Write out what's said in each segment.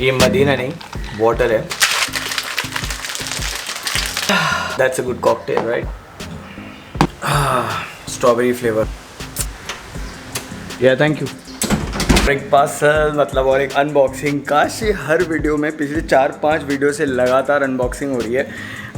ये मदीना नहीं, वाटर है. That's a good cocktail, right? Strawberry flavor. Yeah, thank you. एक पार्सल मतलब और एक अनबॉक्सिंग. काश ये हर वीडियो में पिछले 4-5 वीडियो से लगातार अनबॉक्सिंग हो रही है.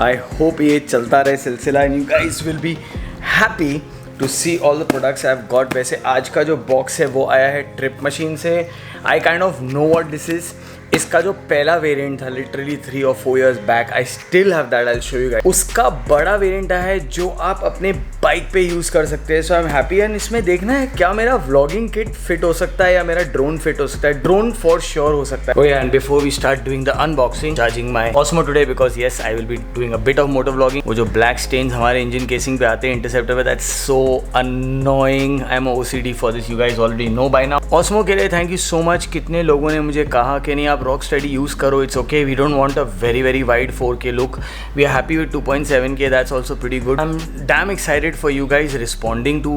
आई होप ये चलता रहे सिलसिला and you guys will be happy to see all the products I have got. वैसे आज का जो बॉक्स है वो आया है ट्रिप मशीन से. I kind of know what this is. इसका जो पहला वेरिएंट था literally 3 or 4 years back, I still have that, I will show you guys. उसका बड़ा वेरिएंट आया है जो आप अपने बाइक पे यूज़ कर सकते हैं. सो आई एम हैप्पी. एंड इसमें देखना है क्या मेरा व्लॉगिंग किट फिट हो सकता है या मेरा ड्रोन फिट हो सकता है. ड्रोन फॉर श्योर हो सकता है. And before we start doing the unboxing, charging my Osmo today because yes I will be doing a bit of motor vlogging. वो जो ब्लैक स्टेन्स हमारे इंजन केसिंग पे आते हैं इंटरसेप्टर पे, that's so annoying. I am OCD for this, you guys already know by now. Osmo के लिए thank you so much. कितने लोगों ने मुझे कहा कि नहीं आप रॉकस्टेडी यूज़ करो, it's okay, we don't want a very wide 4K look, we are happy with 2.7K, that's also pretty good. I'm damn excited for you guys responding to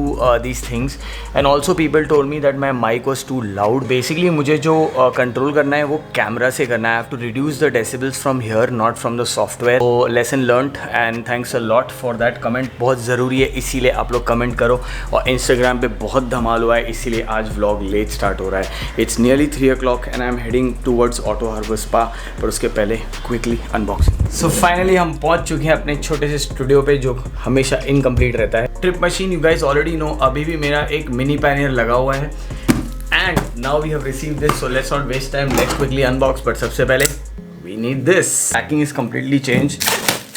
these things. And also people told me that my mic was too loud. Basically मुझे जो control करना है वो camera से करना है. I have to reduce the decibels from here, not from the software. So lesson learned and thanks a lot for that comment. बहुत ज़रूरी है, इसीलिए आप लोग कमेंट करो. और Instagram पे बहुत धमाल हुआ है, इसीलिए आज vlog late start हो रहा है. It's nearly 3 o'clock and I'm heading towards Auto Harbour Spa. पर उसके पहले क्विकली अनबॉक्सिंग. सो फाइनली हम पहुंच चुके हैं अपने छोटे से स्टूडियो पे जो हमेशा इनकम्प्लीट रहता है. Trip machine you guys already know, अभी भी मेरा एक मिनी पैनियर लगा हुआ है. And now we have received this, so let's not waste time, let's quickly unbox. But सबसे पहले we need this. Packing is completely change.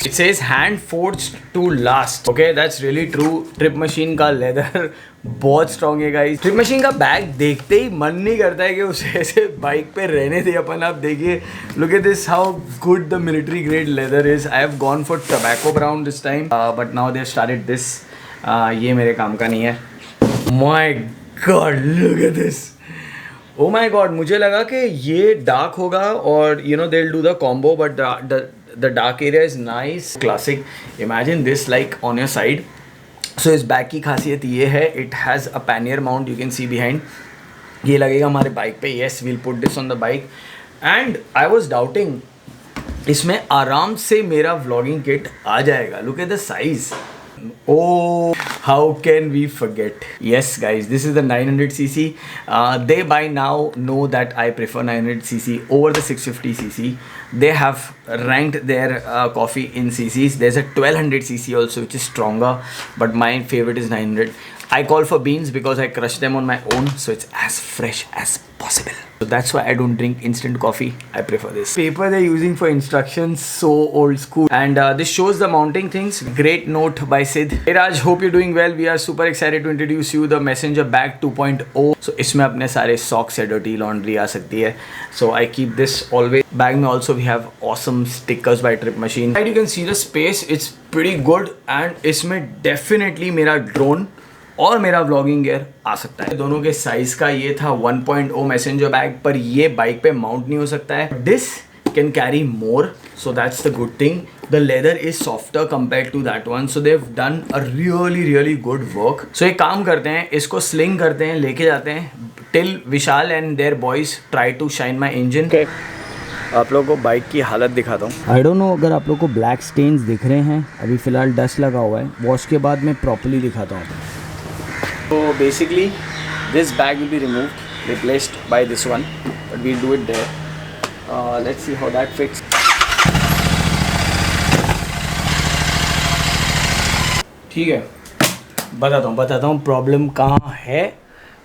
It says hand forged to last. Okay, that's really true. Trip machine का leather बहुत strong है guys. Trip machine का bag देखते ही मन नहीं करता है कि उसे ऐसे बाइक पे रहने दे अपन. आप देखिए, look at this how good the military grade leather is. I have gone for tobacco brown this time but now they have started this. ये मेरे काम का नहीं है. My God look at this. Oh my God, मुझे लगा कि ये डार्क होगा और you know they will do the combo but the dark area is nice, classic. Imagine this like on your side. So इस बैग की खासियत ये है, it has a pannier mount you can see behind. ये लगेगा हमारे bike पे. Yes, we'll put this on the bike. And I was doubting इसमें आराम से मेरा vlogging kit आ जाएगा. Look at the size. Oh, how can we forget? Yes guys, this is the 900cc. They by now know that I prefer 900cc over the 650cc. They have ranked their coffee in cc's. There's a 1200cc also which is stronger, but my favorite is 900. I call for beans because I crush them on my own, so it's as fresh as possible. So that's why I don't drink instant coffee. I prefer this. Paper they're using for instructions, so old school. And this shows the mounting things. Great note by Sid. Hey Raj, hope you're doing well. We are super excited to introduce you the Messenger Bag 2.0. So इसमें अपने सारे socks से dirty laundry आ सकती है. So I keep this always. Bag में also we have awesome stickers by Trip Machine. And you can see the space. It's pretty good. And इसमें definitely मेरा drone और मेरा व्लॉगिंग गियर आ सकता है. दोनों के साइज का ये था 1.0 मैसेंजर बैग, पर ये बाइक पे माउंट नहीं हो सकता है. This can carry more, so that's the good thing. The leather is softer compare to that one, so they have done a really good work. सो एक काम करते हैं, इसको स्लिंग करते हैं, लेके जाते हैं till Vishal and their boys try to shine my engine. आप लोगों को बाइक की हालत दिखाता हूँ. आई डोंट नो अगर आप लोग को ब्लैक स्टेन्स दिख रहे हैं. अभी फ़िलहाल डस्ट लगा हुआ है. वॉश के बाद मैं प्रॉपरली दिखाता हूँ. So basically this bag will be removed, replaced by this one, but we'll do it there. Let's see how that fits. ठीक है, बताता हूँ प्रॉब्लम कहाँ है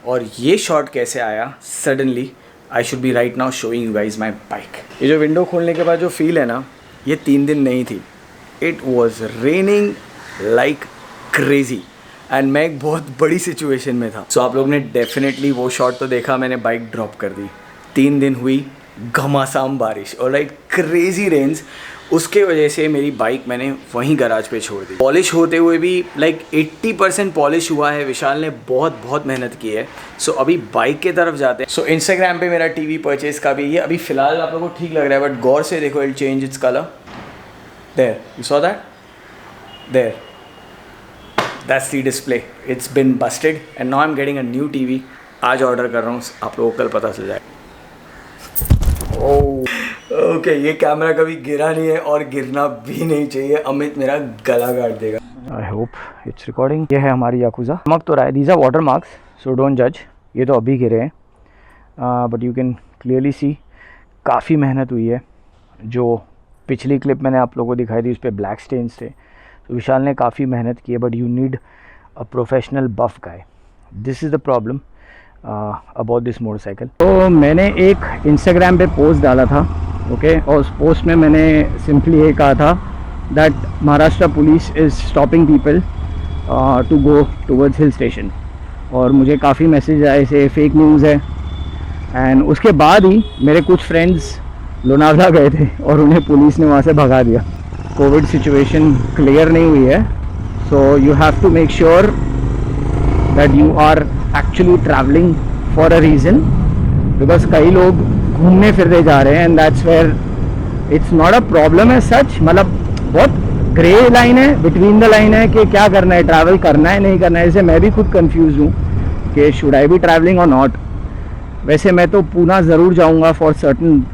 और ये शॉट कैसे आया suddenly. I should be right now showing you guys my bike. ये जो विंडो खोलने के बाद जो फील है ना, ये 3 दिन नहीं थी. It was raining like crazy and मैं एक बहुत बड़ी सिचुएशन में था. सो आप लोग ने डेफिनेटली वो शॉट तो देखा, मैंने बाइक ड्रॉप कर दी. 3 दिन हुई घमासान बारिश और लाइक क्रेजी रेन्स. उसके वजह से मेरी बाइक मैंने वहीं गराज पे छोड़ दी. पॉलिश होते हुए भी लाइक 80% पॉलिश हुआ है. विशाल ने बहुत मेहनत की है. सो अभी बाइक के तरफ जाते हैं. सो इंस्टाग्राम पे मेरा टीवी परचेज का भी ये अभी फ़िलहाल आप लोगों को ठीक लग रहा है, बट गौर से देखो, it change its colour. There you saw that, there. That's the display. It's been busted and now I'm getting a new TV. आज ऑर्डर कर रहा हूँ, आप लोगों को कल पता चल जाए. Oh ओके ये कैमरा कभी गिरा नहीं है और गिरना भी नहीं चाहिए, अमित मेरा गला काट देगा। I hope it's recording. ये है हमारी याकुजा। चमक तो रहा है, these are water marks so don't जज। ये तो अभी गिरे हैं but you can clearly see काफ़ी मेहनत हुई है। जो पिछली क्लिप मैंने आप लोगों को दिखाई थी उस पर ब्लैक स्टेन्स थे, तो विशाल ने काफ़ी मेहनत की है, but you need a professional buff guy. This is the problem about this motorcycle. तो मैंने एक इंस्टाग्राम पे पोस्ट डाला था, ओके, और उस पोस्ट में मैंने सिंपली ये कहा था that Maharashtra police is stopping people to go towards hill station, और मुझे काफ़ी मैसेज आए से फेक न्यूज़ है। एंड उसके बाद ही मेरे कुछ फ्रेंड्स लोनावला गए थे और उन्हें पुलिस ने वहाँ से भगा दिया। कोविड सिचुएशन क्लियर नहीं हुई है, so you have to make sure that you are actually travelling for a reason, because कई लोग घूमने फिरने जा रहे हैं and that's where it's not a problem है सच। मतलब बहुत ग्रे लाइन है, बिटवीन द लाइन है कि क्या करना है, ट्रैवल करना है नहीं करना है। जैसे मैं भी खुद कंफ्यूज हूँ कि शुड आई बी ट्रैवलिंग और नॉट। वैसे मैं तो पूना ज़रूर जाऊँगा for certain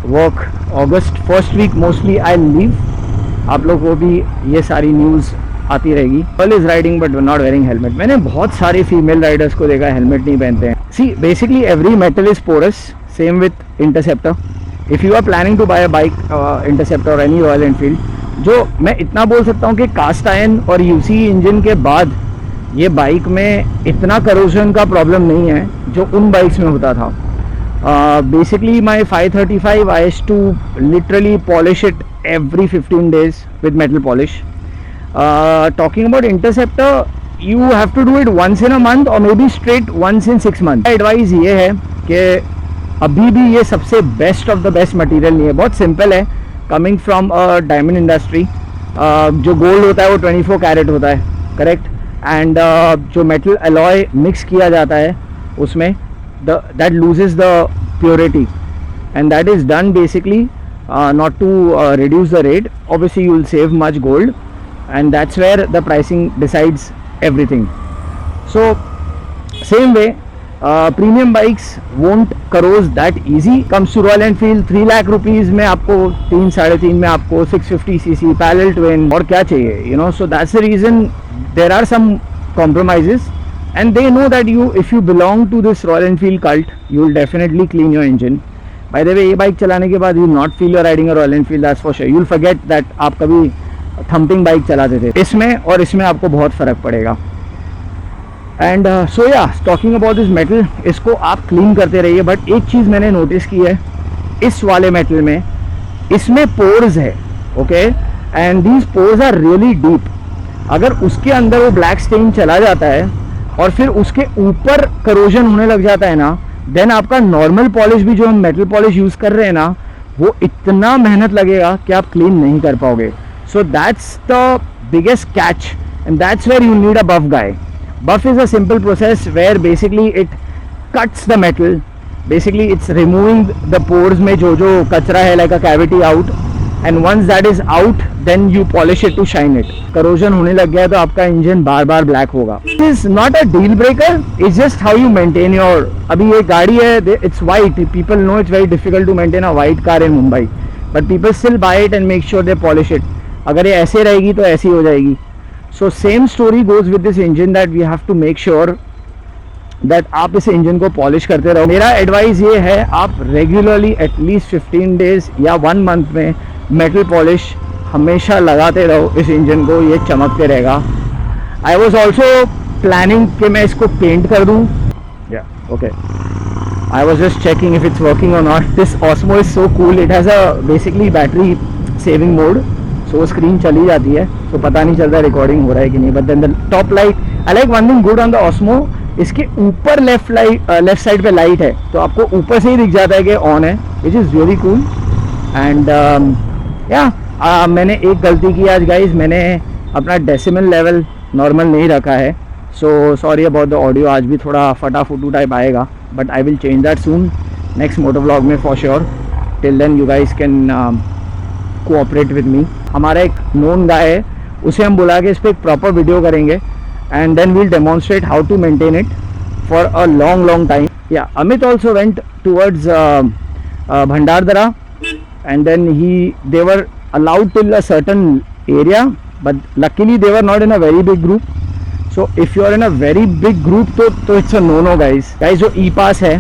work. August first week mostly I leave. आप लोग को भी ये सारी न्यूज़ आती रहेगी। Girl is riding but not wearing helmet. मैंने बहुत सारे फीमेल राइडर्स को देखा हेलमेट नहीं पहनते हैं। See basically every metal is porous, same with interceptor. If you are planning to buy a bike interceptor और एनी रॉयल एनफील्ड, जो मैं इतना बोल सकता हूँ कि कास्ट आयरन और यूसी इंजन के बाद ये बाइक में इतना करोजन का प्रॉब्लम नहीं है जो उन बाइक्स में होता था। Basically my 535 I used to literally polish it every 15 days with metal polish. Talking about Interceptor, you have to do it once in a month or maybe straight once in 6 months. Advice ये है कि अभी भी ये सबसे best of the best material नहीं है। बहुत सिंपल है, coming from a diamond industry. जो गोल्ड होता है वो 24 कैरेट होता है, करेक्ट, एंड जो मेटल अलॉय मिक्स किया जाता है उसमें that loses the purity, and that is done basically not to reduce the rate. Obviously you will save much gold, and that's where the pricing decides everything. So same way premium bikes won't corrode that easy. Comes to Royal Enfield 3 lakh rupees में आपको 3-3.5 में आपको 650cc parallel twin और क्या चाहिए, you know. So that's the reason there are some compromises. And they know that if you belong to this Royal Enfield cult, you will definitely clean your engine. By the way, ये bike चलाने के बाद you will not feel you're riding a Royal Enfield, that's for sure. You will forget that आप कभी thumping bike चलाते थे। इसमें और इसमें आपको बहुत फ़र्क पड़ेगा। एंड सो या टॉकिंग अबाउट दिस मेटल, इसको आप क्लीन करते रहिए। बट एक चीज़ मैंने नोटिस की है इस वाले मेटल में, इसमें पोर्स है, okay, and these pores are really deep. अगर उसके अंदर वो ब्लैक स्टेन चला जाता है और फिर उसके ऊपर करोजन होने लग जाता है ना, देन आपका नॉर्मल पॉलिश भी जो हम मेटल पॉलिश यूज़ कर रहे हैं ना, वो इतना मेहनत लगेगा कि आप क्लीन नहीं कर पाओगे। So that's the biggest catch and that's where you need a buff guy. Buff is a simple process where basically it cuts the metal, basically it's removing the pores में जो जो कचरा है like a cavity out, and once that is out then you polish it to shine it. Corrosion होने लग गया तो आपका इंजन बार बार ब्लैक होगा। This is not a deal breaker, it's just how you maintain your. अभी ये गाड़ी है, it's white, people know it's very difficult to maintain a white car in Mumbai, but people still buy it and make sure they polish it. अगर ये ऐसे रहेगी तो ऐसी हो जाएगी। So same story goes with this engine, that we have to make sure that आप इस इंजन को पॉलिश करते रहो। मेरा एडवाइस ये है, आप रेगुलरली एटलीस्ट 15 डेज या 1 मंथ में मेटल पॉलिश हमेशा लगाते रहो इस इंजन को, ये चमकते रहेगा। आई वॉज ऑल्सो प्लानिंग कि मैं इसको पेंट कर दूँ, या okay, I was just checking if it's working or not. This Osmo is so cool, it has a basically battery saving mode, so screen चली जाती है तो पता नहीं चलता रिकॉर्डिंग हो रहा है कि नहीं। But then the top light, I like one thing good on the Osmo, इसके ऊपर लेफ्ट साइड पे लाइट है तो आपको ऊपर से ही दिख जाता है कि ऑन है, which is really cool. And मैंने एक गलती की आज गाइज, मैंने अपना डेसिमल लेवल नॉर्मल नहीं रखा है, so sorry about the audio. आज भी थोड़ा फटाफुटू टाइप आएगा, but I will change that soon next Moto vlog में for sure. Till then you guys can cooperate with me. हमारा एक नोन गाय है, उसे हम बुला के इस पर एक प्रॉपर वीडियो करेंगे and then we'll demonstrate how to maintain it for a long time. या Amit also went towards Bhandardara and then they were allowed till a certain area, but luckily they were not in a very big group. So if you are in a very big group तो it's a no guys. जो e-pass है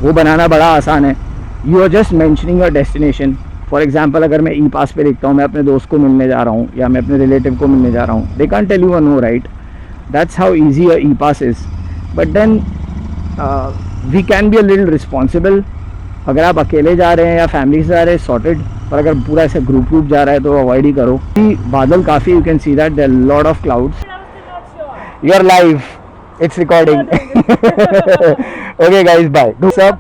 वो बनाना बड़ा आसान है. You are just mentioning your destination. For example, अगर मैं e-pass पे देखता हूँ मैं अपने दोस्त को मिलने जा रहा हूँ या मैं अपने रिलेटिव को मिलने जा रहा हूँ, they can't tell you a no, right? That's how easy a e-pass is. But then we can be a little responsible. अगर आप अकेले जा रहे हैं या फैमिली से जा रहे हैं सॉर्टेड, पर अगर पूरा ऐसे ग्रुप जा रहा है तो अवॉइड ही करो. बादल काफ़ी, you can see that there are lot of clouds. You are live, it's recording. Okay guys, bye. सब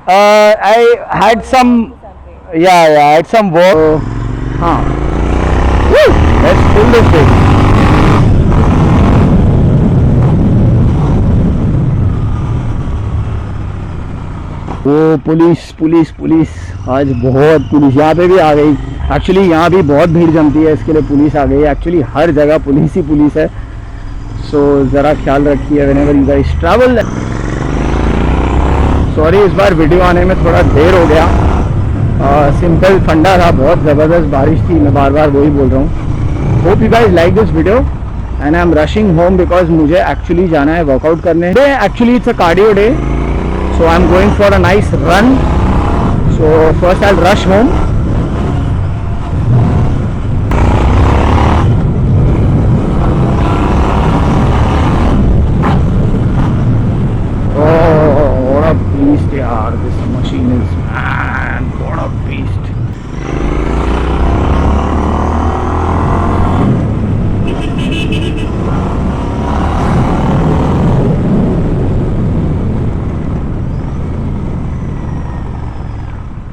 I had some I had some work. हाँ, लेट्स पुल दिस थिंग. वो पुलिस आज बहुत पुलिस यहाँ पे भी आ गई. एक्चुअली यहाँ भी बहुत भीड़ जमती है, इसके लिए पुलिस आ गई. एक्चुअली हर जगह पुलिस ही पुलिस है. सो ज़रा ख्याल रखिए whenever you guys travel. Sorry इस बार वीडियो आने में थोड़ा देर हो गया. सिंपल फंडा था, बहुत ज़बरदस्त बारिश थी, मैं बार बार वही बोल रहा हूँ. Hope you guys like this video and I am rushing home because मुझे एक्चुअली जाना है वर्कआउट करने. Actually it's a cardio day. So I'm going for a nice run. So first I'll rush home. Oh, what a beast, yaar! This machine is, man, what a beast.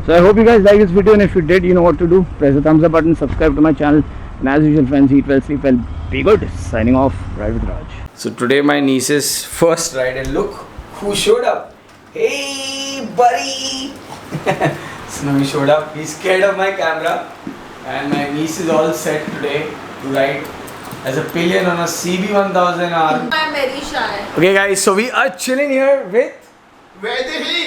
So I hope you guys like this video, and if you did, you know what to do. Press the thumbs up button, subscribe to my channel, and as usual friends, eat well, sleep well, be good. Signing off, Ride with Raj. So today my niece's first ride, and look who showed up. Hey buddy. Snowy showed up. He's scared of my camera, and my niece is all set today to ride as a pillion on a CB1000R. I'm very shy. Okay guys, so we are chilling here with Where did he?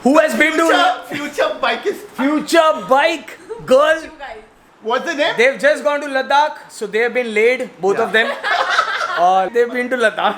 who has been to Future bike is. Future Bike Girl. You guys. What's the name? They've just gone to Ladakh, so they have been laid, both of them. They've been to Ladakh.